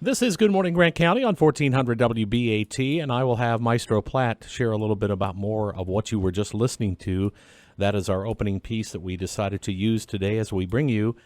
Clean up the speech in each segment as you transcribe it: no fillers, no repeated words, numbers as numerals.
This is Good Morning Grant County on 1400 WBAT, and I will have Maestro Platt share a little bit about more of what you were just listening to. That is our opening piece that we decided to use today as we bring you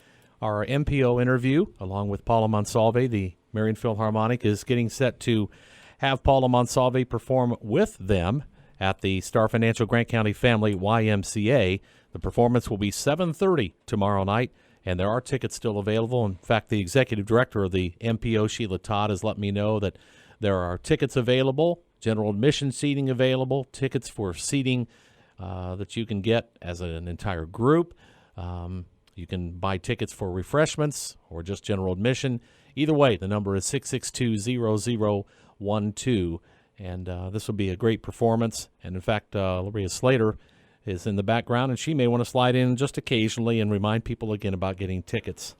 our MPO interview, along with Paula Monsalve. The Marion Philharmonic is getting set to have Paula Monsalve perform with them at the Star Financial Grant County Family YMCA. The performance will be 7:30 tomorrow night, and there are tickets still available. In fact, the executive director of the MPO, Sheila Todd, has let me know that there are tickets available, general admission seating available, tickets for seating that you can get as an entire group. You can buy tickets for refreshments or just general admission. Either way, the number is 662-0012, and this will be a great performance. And, in fact, Loria Slater is in the background, and she may want to slide in just occasionally and remind people again about getting tickets.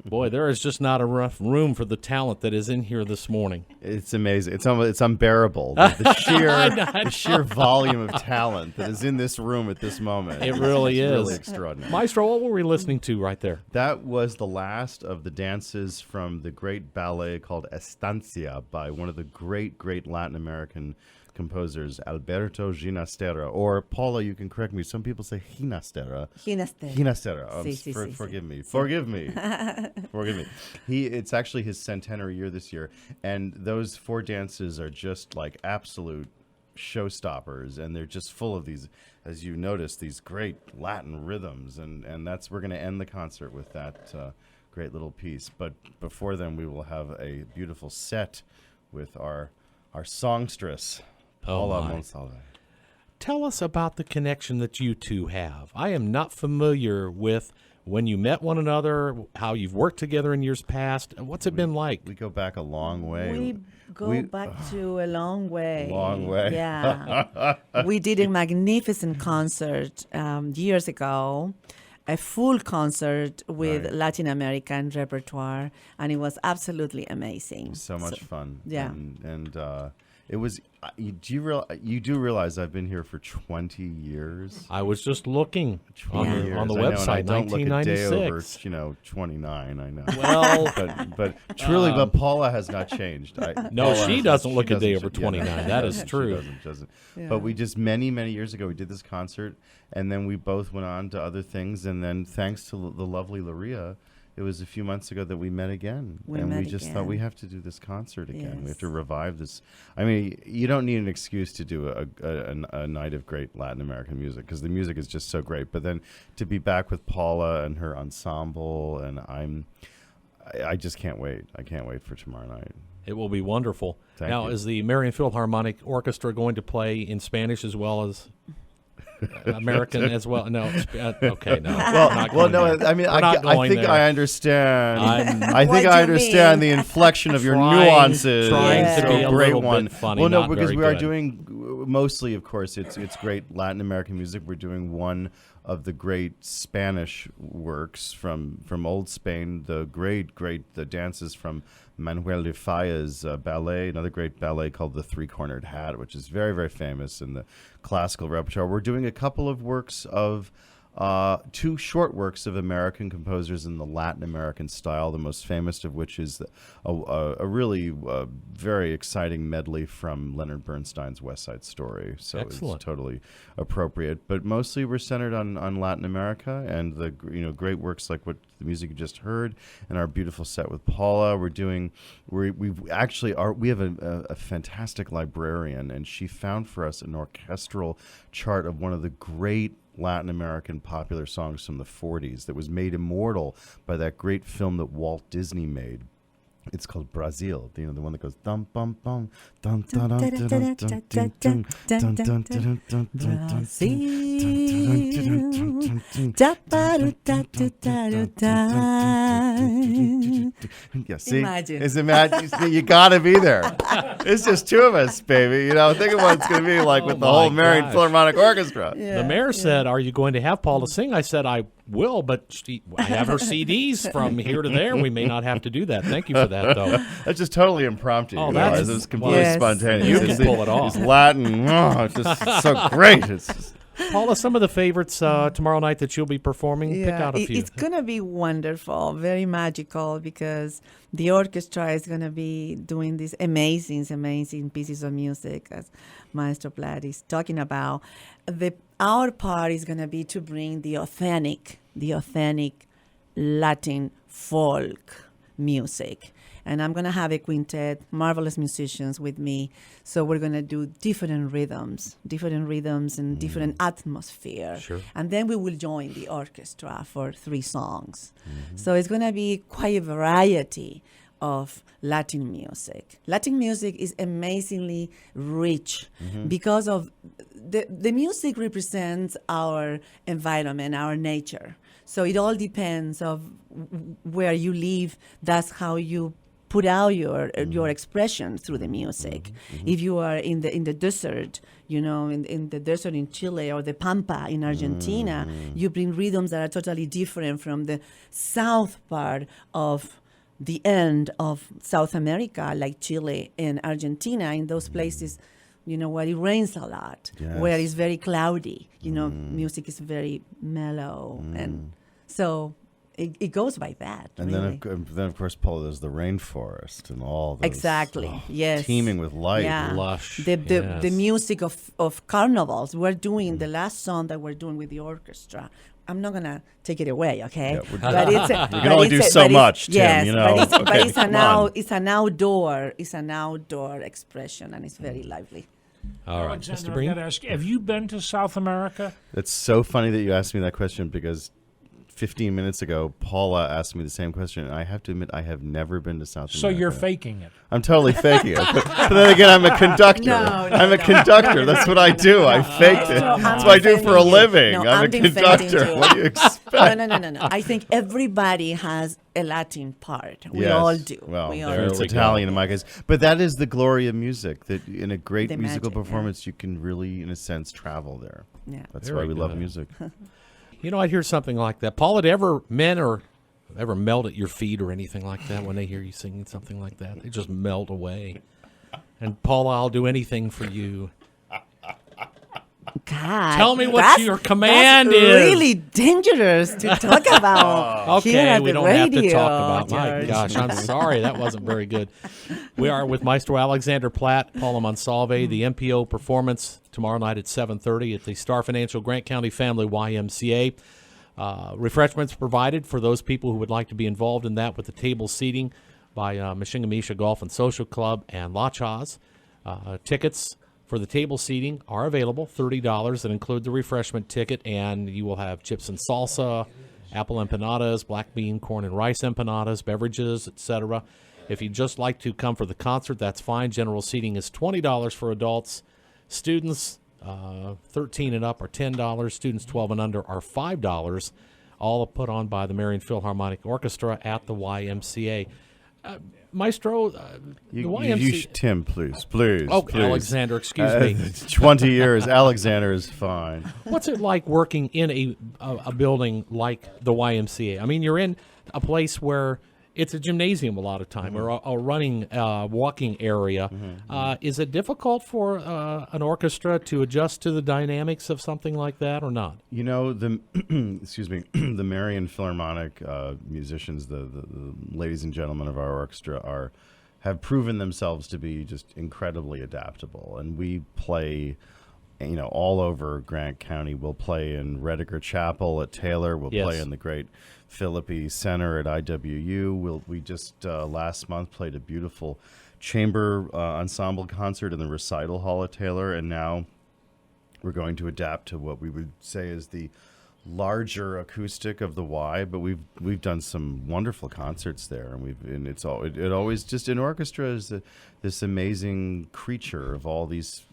Boy, there is just not enough room for the talent that is in here this morning. It's amazing. It's unbearable. The sheer volume of talent that is in this room at this moment. It really is. Really extraordinary. Maestro, what were we listening to right there? That was the last of the dances from the great ballet called Estancia by one of the great Latin American composers, Alberto Ginastera, or Paula, you can correct me. Some people say Ginastera. Ginastera. Forgive me. Forgive me. It's actually his centenary year this year, and those four dances are just like absolute showstoppers, and they're just full of these, as you notice, these great Latin rhythms, and we're going to end the concert with that great little piece. But before then, we will have a beautiful set with our songstress, Paula Monsalve. Tell us about the connection that you two have. I am not familiar with when you met one another, how you've worked together in years past. What's it been like? We go back a long way. We go back to a long way. Long way. Yeah. We did a magnificent concert years ago, a full concert with Latin American repertoire, and it was absolutely amazing. So much fun. Yeah. And it was. You do realize I've been here for 20 years. I was just looking on the I know, website. and I don't look a day over, 1996. 29. I know. Well, but truly, but Paula has not changed. She doesn't look a day over 29. That is true. She doesn't. Yeah. But we just many years ago we did this concert, and then we both went on to other things, and then thanks to the lovely Loria, it was a few months ago that we met again. We just thought we have to do this concert again. Yes. We have to revive this. I mean, you don't need an excuse to do a night of great Latin American music, because the music is just so great. But then to be back with Paula and her ensemble, and I just can't wait. I can't wait for tomorrow night. It will be wonderful. Thank now, you. is the Marion Philharmonic Orchestra going to play in Spanish as well as American as well? No. Okay, no. I mean, I think I understand. I think What I you understand mean? the inflection of your Trying nuances. to be a great little one. bit funny, Well, no, not because very we are good. doing mostly, of course, it's great Latin American music. We're doing one of the great Spanish works from old Spain, the great the dances from Manuel de Falla's ballet, another great ballet called The Three-Cornered Hat, which is very, very famous in the classical repertoire. We're doing a couple of works of two short works of American composers in the Latin American style, the most famous of which is a really very exciting medley from Leonard Bernstein's West Side Story. So Excellent. It's totally appropriate. But mostly we're centered on Latin America and the great works like what the music you just heard, and our beautiful set with Paula. We have a fantastic librarian, and she found for us an orchestral chart of one of the great Latin American popular songs from the 40s that was made immortal by that great film that Walt Disney made. It's called Brazil, the one that goes dum bum bum dum dum dum dum dum dum dum dum dum Yeah, see, Imagine. You gotta be there. It's just two of us, baby. Think of what it's gonna be like with the whole Marion Philharmonic Orchestra. The mayor said, "Are you going to have Paula sing?" I said, "I will, but I have her CDs from here to there. We may not have to do that." Thank you for that, though. That's just totally impromptu. Oh, It's completely Yes. spontaneous. You can pull it off. It's Latin. Oh, it's just so great. It's just Paula, some of the favorites tomorrow night that you'll be performing. Pick out a few. It's going to be wonderful, very magical, because the orchestra is going to be doing these amazing pieces of music, as Maestro Platt is talking about. Our part is going to be to bring the authentic Latin folk music. And I'm going to have a quintet, marvelous musicians with me. So we're going to do different rhythms and different atmosphere. Sure. And then we will join the orchestra for 3 songs. So it's going to be quite a variety of Latin music. Latin music is amazingly rich because of the music represents our environment, our nature. So it all depends of where you live. That's how you put out your expression through the music. If you are in the desert, in the desert in Chile or the Pampa in Argentina, you bring rhythms that are totally different from the south part of the end of South America, like Chile and Argentina. In those places, where it rains a lot, where it's very cloudy, music is very mellow. And so it goes by that. And really. then of course, Paula, there's the rainforest and all those. Exactly. Yes. Teeming with light. Yeah. Lush. The music of carnivals. We're doing the last song that we're doing with the orchestra. I'm not gonna take it away, okay? Yeah, but it's you can only do so much, Tim. Yes, Okay, but it's come on. it's an outdoor expression, and it's very lively. All right, Alexander, Mr. I Breen. got to ask you, have you been to South America? It's so funny that you asked me that question, because 15 minutes ago, Paula asked me the same question, and I have to admit, I have never been to South America. So you're faking it. I'm totally faking it. But then again, I'm a conductor. I'm a conductor. That's what I do. I faked it. That's what I do for a living. I'm a conductor. What do you expect? No. I think everybody has a Latin part. We Yes. all do. Well, we all there it's we go. Italian in my case. But that is the glory of music, that in a great The musical magic, yeah. performance, you can really, in a sense, travel there. Yeah. That's Very why we love good. music. I'd hear something like that. Paula, do men ever melt at your feet or anything like that when they hear you singing something like that? They just melt away. And Paula, I'll do anything for you. God, Tell me what that's- your command that's is. Really dangerous to talk about. here Okay, at we the don't have to radio, talk about. My George. gosh, I'm sorry, that wasn't very good. We are with Maestro Alexander Platt, Paula Monsalve, the MPO performance tomorrow night at 7:30 at the Star Financial Grant County Family YMCA. Refreshments provided for those people who would like to be involved in that with the table seating by Mishingamisha Golf and Social Club and La Chaz. Tickets for the table seating are available, $30 that include the refreshment ticket, and you will have chips and salsa, apple empanadas, black bean, corn and rice empanadas, beverages, etc. If you'd just like to come for the concert, that's fine. General seating is $20 for adults. Students 13 and up are $10. Students 12 and under are $5. All put on by the Marion Philharmonic Orchestra at the YMCA. Maestro, the YMCA. Tim, please. Oh, please. Alexander, excuse me. 20 years. Alexander is fine. What's it like working in a building like the YMCA? I mean, you're in a place where it's a gymnasium a lot of time, or a running, walking area. Is it difficult for an orchestra to adjust to the dynamics of something like that, or not? The excuse me, the Marion Philharmonic musicians, the ladies and gentlemen of our orchestra have proven themselves to be just incredibly adaptable, and we play all over Grant County. We'll play in Rediger Chapel at Taylor. We'll play in the great Philippi Center at IWU. We just last month played a beautiful chamber ensemble concert in the recital hall at Taylor, and now we're going to adapt to what we would say is the larger acoustic of the Y. But we've done some wonderful concerts there, and it always just an orchestra is this amazing creature of all these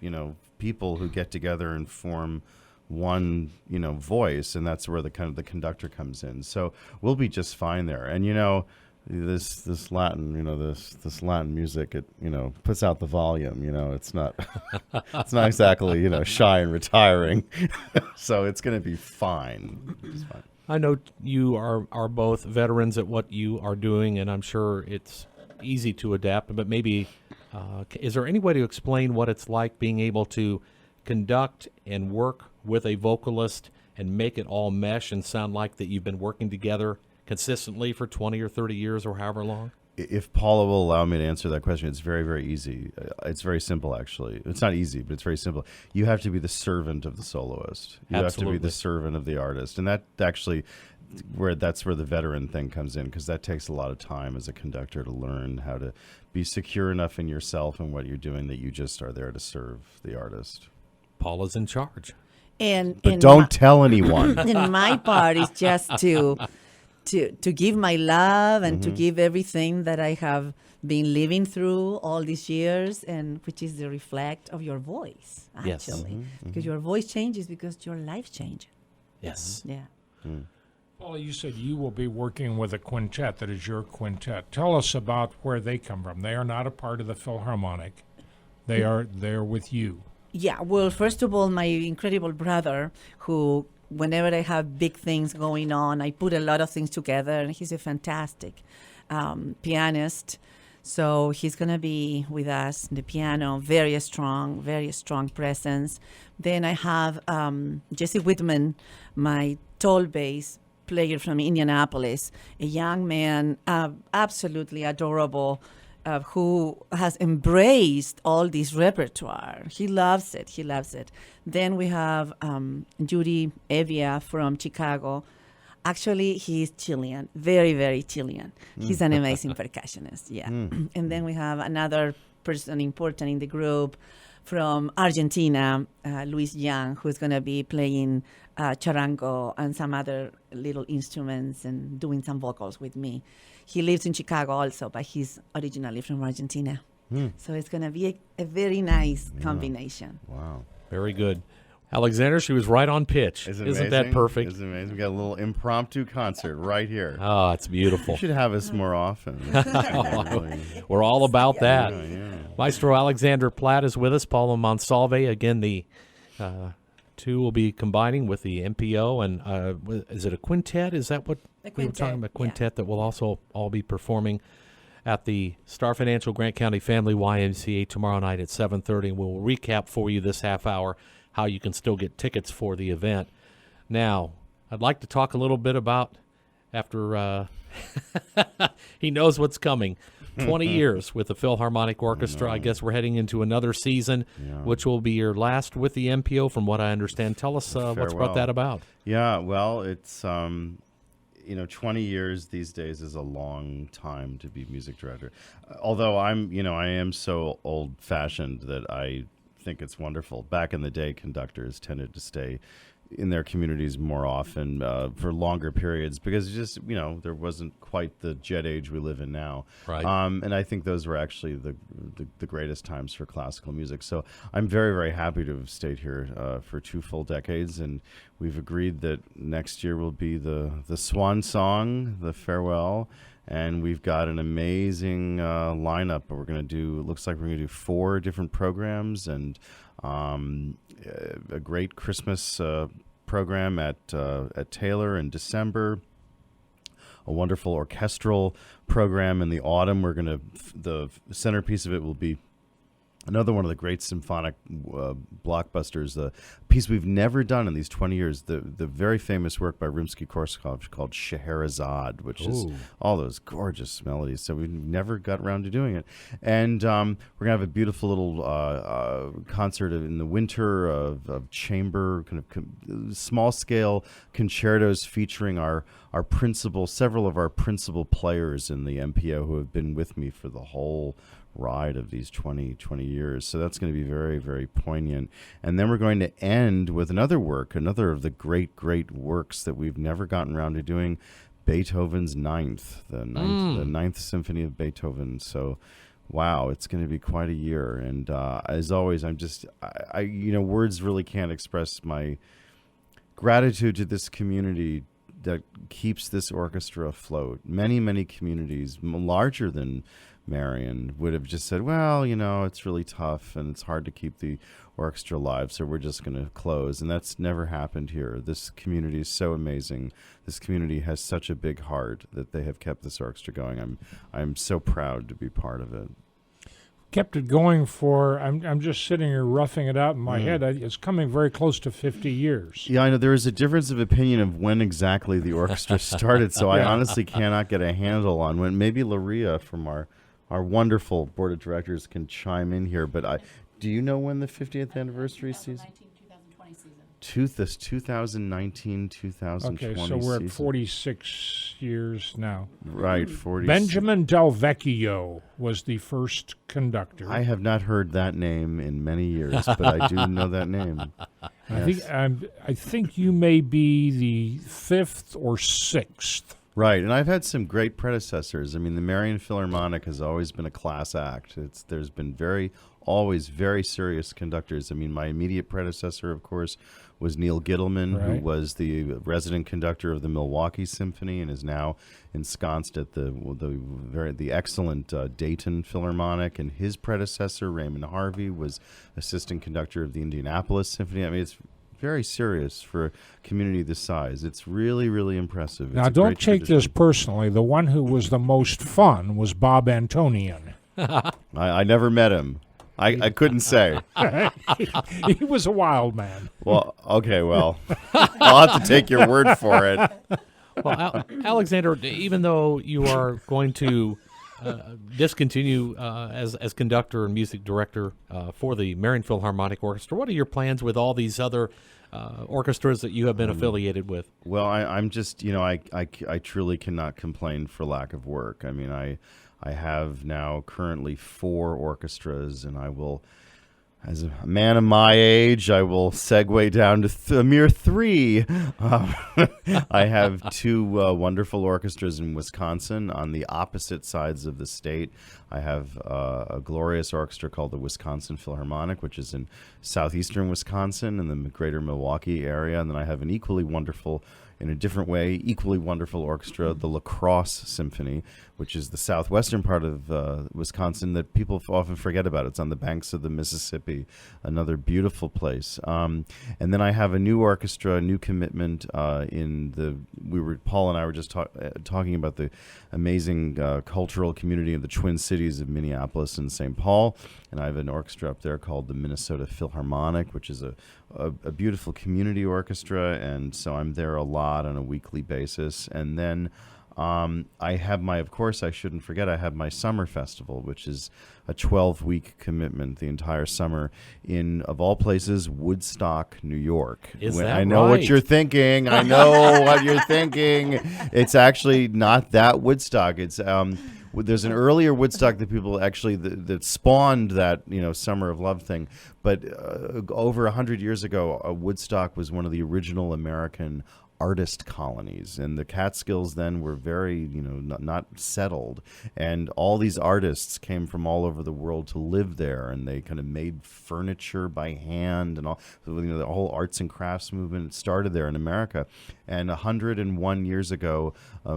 people who get together and form one voice, and that's where the conductor comes in. So we'll be just fine there. And this Latin this Latin music, it puts out the volume. It's not it's not exactly shy and retiring. So it's going to be fine. It's fine. I know you are both veterans at what you are doing, and I'm sure it's easy to adapt, but maybe is there any way to explain what it's like being able to conduct and work with a vocalist and make it all mesh and sound like that you've been working together consistently for 20 or 30 years or however long? If Paula will allow me to answer that question, it's very, very easy. It's very simple, actually. It's not easy, but it's very simple. You have to be the servant of the soloist. You have to be the servant of the artist. And that actually, that's where the veteran thing comes in, because that takes a lot of time as a conductor to learn how to be secure enough in yourself and what you're doing that you just are there to serve the artist. Paula's in charge. But don't tell anyone. And my part is just to give my love and to give everything that I have been living through all these years, and which is the reflect of your voice, actually. Yes. Because your voice changes because your life changes. Yes. Yeah. Paula, you said you will be working with a quintet that is your quintet. Tell us about where they come from. They are not a part of the Philharmonic. They're with you. Yeah, well, first of all, my incredible brother, who, whenever I have big things going on, I put a lot of things together, and he's a fantastic pianist. So he's going to be with us, the piano, very strong presence. Then I have Jesse Whitman, my tall bass player from Indianapolis, a young man, absolutely adorable, who has embraced all this repertoire. He loves it. Then we have Judy Evia from Chicago. Actually, he's Chilean, very, very Chilean. He's an amazing percussionist, yeah. And then we have another person important in the group from Argentina, Luis Young, who's going to be playing charango and some other little instruments and doing some vocals with me. He lives in Chicago also, but he's originally from Argentina. So it's going to be a very nice combination. Wow. Very good. Alexander, she was right on pitch. Isn't that perfect? Isn't it amazing? We got a little impromptu concert right here. Oh, it's beautiful. You should have us more often. We're all about that. Yeah. Maestro Alexander Platt is with us. Paula Monsalve. Again, the two will be combining with the MPO. And is it a quintet? Is that what we were talking about? Quintet that will also all be performing at the Star Financial Grant County Family YMCA tomorrow night at 7:30. And we'll recap for you this half hour how you can still get tickets for the event. Now, I'd like to talk a little bit about, after he knows what's coming, 20 years with the Philharmonic Orchestra. I guess we're heading into another season, which will be your last with the MPO, from what I understand. Tell us what's brought that about. Yeah, well, it's 20 years these days is a long time to be music director. Although I am so old-fashioned that I think it's wonderful. Back in the day, conductors tended to stay in their communities more often for longer periods because just there wasn't quite the jet age we live in now. Right. And I think those were actually the greatest times for classical music. So I'm very, very happy to have stayed here for 2 full decades, and we've agreed that next year will be the swan song, the farewell. And we've got an amazing lineup. We're going to do. It looks like we're going to do 4 different programs and a great Christmas program at Taylor in December. A wonderful orchestral program in the autumn. We're going to. The centerpiece of it will be another one of the great symphonic blockbusters, the piece we've never done in these 20 years, the very famous work by Rimsky-Korsakov called Scheherazade, which is all those gorgeous melodies. So we've never got around to doing it. And we're going to have a beautiful little concert in the winter of chamber, kind of small-scale concertos featuring several of our principal players in the MPO who have been with me for the whole ride of these 20 years. So that's going to be very, very poignant. And then we're going to end with another of the great works that we've never gotten around to doing, Beethoven's the ninth Symphony of Beethoven. So wow, it's going to be quite a year. And as always, words really can't express my gratitude to this community that keeps this orchestra afloat. Many, many communities larger than Marion would have just said, well, it's really tough and it's hard to keep the orchestra alive, so we're just going to close. And that's never happened here. This community is so amazing. This community has such a big heart that they have kept this orchestra going. I'm so proud to be part of it. kept it going for, I'm just sitting here roughing it out in my head. It's coming very close to 50 years. Yeah, I know there is a difference of opinion of when exactly the orchestra started, so I honestly cannot get a handle on when. Maybe Laria from our wonderful board of directors can chime in here, but do you know when the 50th anniversary season? 2020 season. This 2019, 2020 Okay, so we're at season. 46 years now. Right, 40. Benjamin Del Vecchio was the first conductor. I have not heard that name in many years, but I do know that name. I think you may be the fifth or sixth. Right, and I've had some great predecessors. I mean, the Marion Philharmonic has always been a class act. There's been always very serious conductors. I mean, my immediate predecessor, of course, was Neil Gittleman, who was the resident conductor of the Milwaukee Symphony and is now ensconced at the excellent Dayton Philharmonic. And his predecessor, Raymond Harvey, was assistant conductor of the Indianapolis Symphony. I mean, it's very serious for a community this size. It's really, really impressive. Now, don't take this personally. The one who was the most fun was Bob Antonian. I never met him. I couldn't say. He was a wild man. Well, okay, well, I'll have to take your word for it. Well, Alexander, even though you are going to discontinue as conductor and music director for the Marion Philharmonic Orchestra, what are your plans with all these other orchestras that you have been affiliated with? Well, I'm just, I truly cannot complain for lack of work. I mean, I have now currently 4 orchestras, and I will, as a man of my age, I will segue down to a mere 3. I have 2 wonderful orchestras in Wisconsin on the opposite sides of the state. I have a glorious orchestra called the Wisconsin Philharmonic, which is in southeastern Wisconsin in the greater Milwaukee area. And then I have an equally wonderful, in a different way, equally wonderful orchestra, the La Crosse Symphony, which is the southwestern part of Wisconsin that people often forget about. It's on the banks of the Mississippi, another beautiful place. And then I have a new orchestra, a new commitment Paul and I were just talking about the amazing cultural community of the Twin Cities of Minneapolis and St. Paul. And I have an orchestra up there called the Minnesota Philharmonic, which is a beautiful community orchestra. And so I'm there a lot on a weekly basis. And then I have I shouldn't forget, I have my summer festival, which is a 12-week commitment the entire summer in, of all places, Woodstock, New York. I know what you're thinking. I know what you're thinking. It's actually not that Woodstock. It's there's an earlier Woodstock that people actually that spawned that Summer of Love thing, but over 100 years ago, Woodstock was one of the original American artist colonies, and the Catskills then were very not settled, and all these artists came from all over the world to live there, and they kind of made furniture by hand, and all the whole arts and crafts movement started there in America. And 101 years ago, a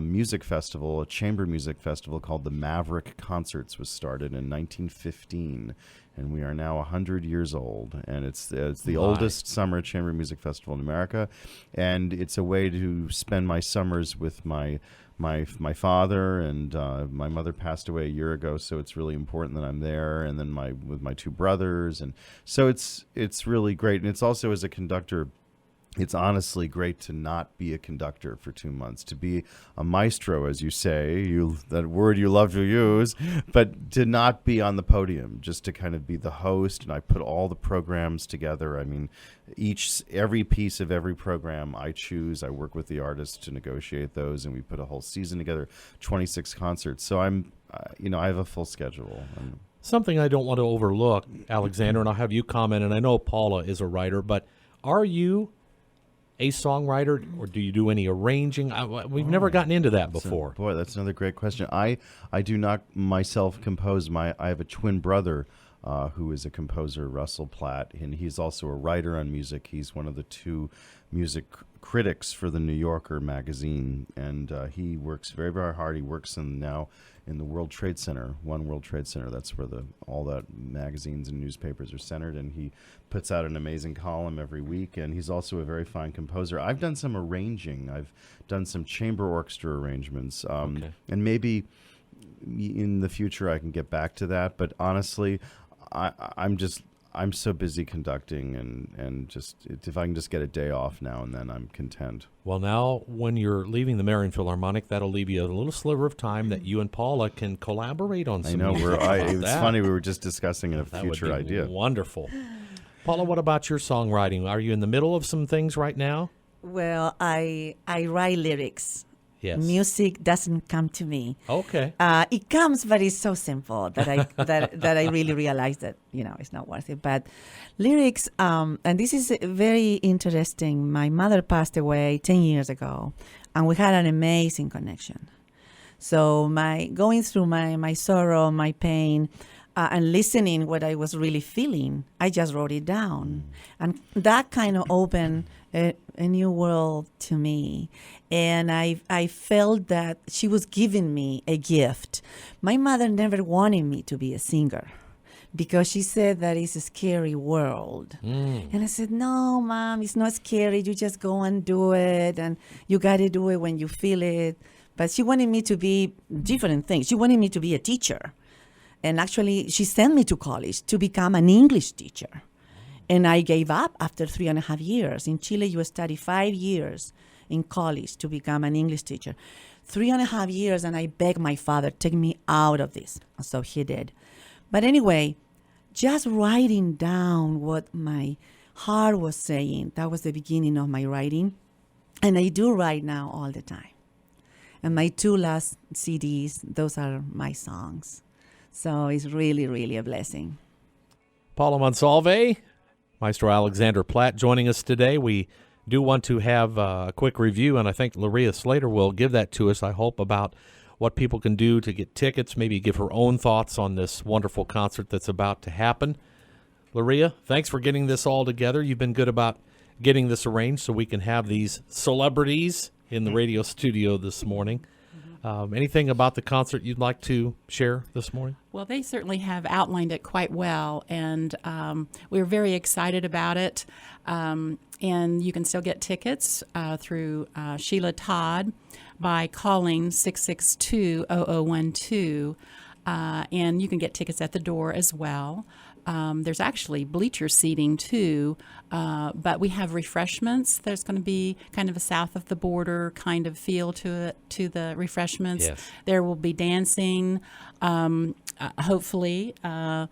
chamber music festival called the Maverick Concerts was started in 1915. And we are now 100 years old, and it's the oldest summer chamber music festival in America, and it's a way to spend my summers with my father, and my mother passed away a year ago, so it's really important that I'm there, and then with my 2 brothers, and so it's really great. And it's also, as a conductor, it's honestly great to not be a conductor for 2 months, to be a maestro, as you say, that word you love to use, but to not be on the podium, just to kind of be the host. And I put all the programs together. I mean, every piece of every program I choose, I work with the artists to negotiate those, and we put a whole season together, 26 concerts. So I have a full schedule. Something I don't want to overlook, Alexander, and I'll have you comment, and I know Paula is a writer, but are you a songwriter, or do you do any arranging? We've never gotten into that before. Boy, that's another great question. I do not myself compose. I have a twin brother who is a composer, Russell Platt, and he's also a writer on music. He's one of the 2 music critics for the New Yorker magazine, and he works very, very hard. He works now in the World Trade Center, One World Trade Center. That's where all the magazines and newspapers are centered, and he puts out an amazing column every week, and he's also a very fine composer. I've done some arranging. I've done some chamber orchestra arrangements, and maybe in the future I can get back to that. But honestly, I'm so busy conducting, and just if I can just get a day off now and then, I'm content. Well, now when you're leaving the Marion Philharmonic, that'll leave you a little sliver of time that you and Paula can collaborate on some I know. music. How about It's that? funny, we were just discussing a That would future be idea. wonderful. Paula, what about your songwriting? Are you in the middle of some things right now? Well, I write lyrics. Yes. Music doesn't come to me. Okay. It comes, but it's so simple that I that I really realize that it's not worth it. But lyrics, and this is very interesting. My mother passed away 10 years ago, and we had an amazing connection. So going through my sorrow, my pain, and listening what I was really feeling, I just wrote it down, and that kind of opened a new world to me. And I felt that she was giving me a gift. My mother never wanted me to be a singer because she said that it's a scary world. And I said, no, Mom, it's not scary. You just go and do it, and you got to do it when you feel it. But she wanted me to be different things. She wanted me to be a teacher. And actually, she sent me to college to become an English teacher. And I gave up after 3.5 years. In Chile, you study 5 years in college to become an English teacher. 3.5 years, and I begged my father, take me out of this. So he did. But anyway, just writing down what my heart was saying, that was the beginning of my writing. And I do write now all the time. And my 2 last CDs, those are my songs. So it's really, really a blessing. Paula Monsalve, Maestro Alexander Platt joining us today. We do want to have a quick review, and I think Laria Slater will give that to us, I hope, about what people can do to get tickets, maybe give her own thoughts on this wonderful concert that's about to happen. Laria, thanks for getting this all together. You've been good about getting this arranged so we can have these celebrities in the radio studio this morning. Anything about the concert you'd like to share this morning? Well, they certainly have outlined it quite well, and we're very excited about it. And you can still get tickets through Sheila Todd by calling 662-0012, and you can get tickets at the door as well. There's actually bleacher seating too, but we have refreshments. There's going to be kind of a south of the border kind of feel to the refreshments. Yes. There will be dancing, hopefully. I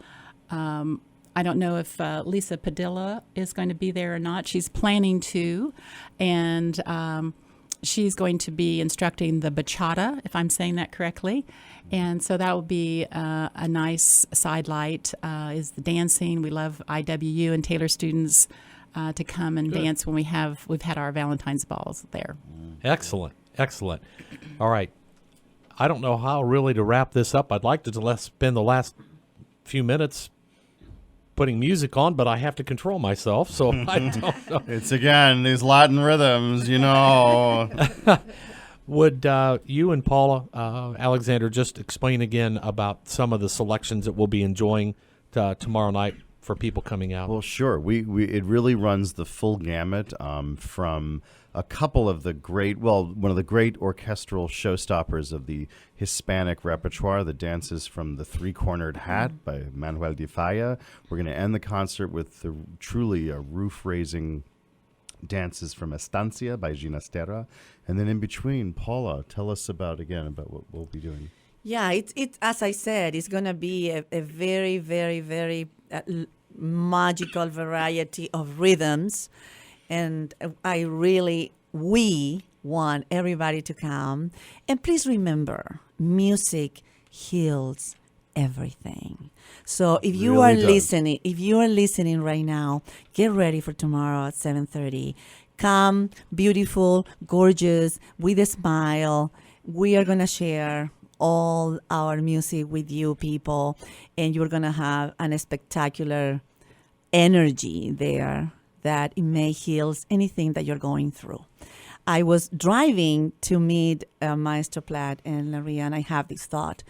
don't know if Lisa Padilla is going to be there or not. She's planning to, and she's going to be instructing the bachata, if I'm saying that correctly. And so that will be a nice sidelight, is the dancing. We love IWU and Taylor students to come and dance when we've had our Valentine's balls there. Excellent, excellent. All right. I don't know how really to wrap this up. I'd like to spend the last few minutes putting music on, but I have to control myself, so I don't know. It's again these Latin rhythms, you know. Would you and Paula, Alexander, just explain again about some of the selections that we'll be enjoying tomorrow night for people coming out? Well, sure. It really runs the full gamut from a couple of the one of the great orchestral showstoppers of the Hispanic repertoire, the dances from the Three-Cornered Hat by Manuel de Falla. We're going to end the concert with truly a roof-raising dances from Estancia by Ginastera. And then in between, Paula, tell us about what we'll be doing. Yeah, it's as I said, it's going to be a very, very, very magical variety of rhythms. And we want everybody to come. And please remember, music heals everything. So if you Really are does. listening right now, get ready for tomorrow at 7:30. Come, beautiful, gorgeous, with a smile. We are going to share all our music with you people, and you're going to have a spectacular energy there that it may heal anything that you're going through. I was driving to meet Maestro Platt and Laria, and I have this thought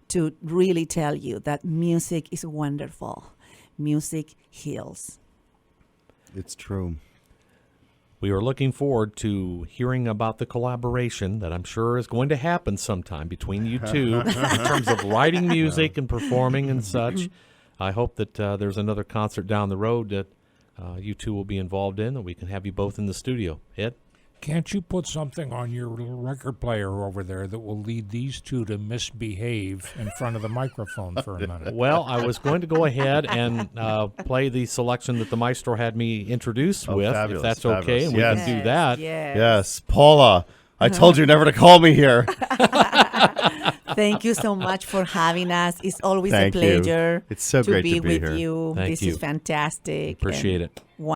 to really tell you that music is wonderful. Music heals. It's true. we are looking forward to hearing about the collaboration that I'm sure is going to happen sometime between you two in terms of writing music and performing and such. I hope that there's another concert down the road that you two will be involved in, that we can have you both in the studio. Ed? Can't you put something on your little record player over there that will lead these two to misbehave in front of the microphone for a minute? Well, I was going to go ahead and play the selection that the maestro had me introduce with, fabulous, if that's fabulous. okay, and we Yes. can do that. Yes, Paula, I told you never to call me here. Thank you so much for having us. It's always Thank a you. pleasure It's so great to be with here. you. Thank This you. is fantastic. Appreciate it.